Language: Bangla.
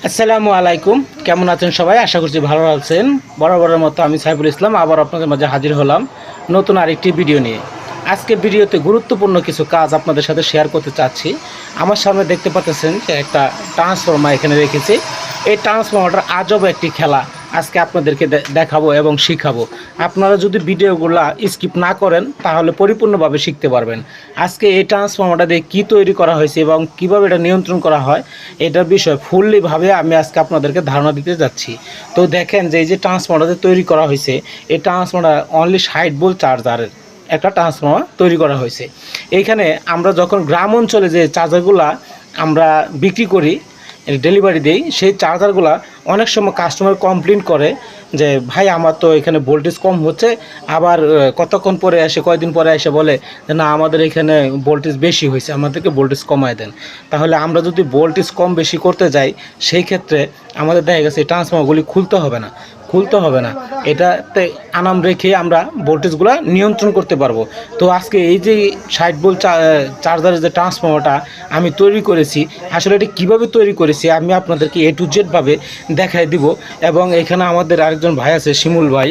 আসসালামু আলাইকুম, কেমন আছেন সবাই? আশা করছি ভালো আছেন। বরাবরের মতো আমি সাইফুল ইসলাম আবার আপনাদের মাঝে হাজির হলাম নতুন আরেকটি ভিডিও নিয়ে। আজকে ভিডিওতে গুরুত্বপূর্ণ কিছু কাজ আপনাদের সাথে শেয়ার করতে চাচ্ছি। আমার সামনে দেখতে পাচ্ছেন যে একটা ট্রান্সফর্মার এখানে রেখেছি। এই ট্রান্সফর্মারটার আজব একটি খেলা আজকে আপনাদেরকে দেখাবো এবং শিখাবো। আপনারা যদি ভিডিওগুলো স্কিপ না করেন তাহলে পরিপূর্ণভাবে শিখতে পারবেন। আজকে এই ট্রান্সফর্মারটা দিয়ে কী তৈরি করা হয়েছে এবং কীভাবে এটা নিয়ন্ত্রণ করা হয় এটার বিষয়ে ফুললিভাবে আমি আজকে আপনাদেরকে ধারণা দিতে যাচ্ছি। তো দেখেন যে এই যে ট্রান্সফর্মারটা তৈরি করা হয়েছে, এই ট্রান্সফর্মার অনলি 60 ভোল্ট চার্জারের একটা ট্রান্সফর্মার তৈরি করা হয়েছে। এইখানে আমরা যখন গ্রাম অঞ্চলে যে চার্জারগুলা আমরা বিক্রি করি, ডেলিভারি দেই, সেই চার্জারগুলা অনেক সময় কাস্টমার কমপ্লেন করে যে ভাই আমার তো এখানে ভোল্টেজ কম হচ্ছে, আবার কতক্ষণ পরে এসে কয়েকদিন পরে এসে বলে যে না আমাদের এখানে ভোল্টেজ বেশি হয়েছে, আমাদেরকে ভোল্টেজ কমায় দেন। তাহলে আমরা যদি ভোল্টেজ কম বেশি করতে যাই সেই ক্ষেত্রে আমাদের দেখা গেছে এই ট্রান্সফর্মারগুলি খুলতে হবে না, এটাতে আনাম রেখে আমরা ভোল্টেজগুলো নিয়ন্ত্রণ করতে পারবো। তো আজকে এই যে 60 ভোল্ট চার্জারের যে ট্রান্সফর্মারটা আমি তৈরি করেছি, আসলে এটি কীভাবে তৈরি করেছি আমি আপনাদেরকে A to Z ভাবে দেখাই দিব। এবং এখানে আমাদের আরেকজন ভাই আছে, শিমুল ভাই।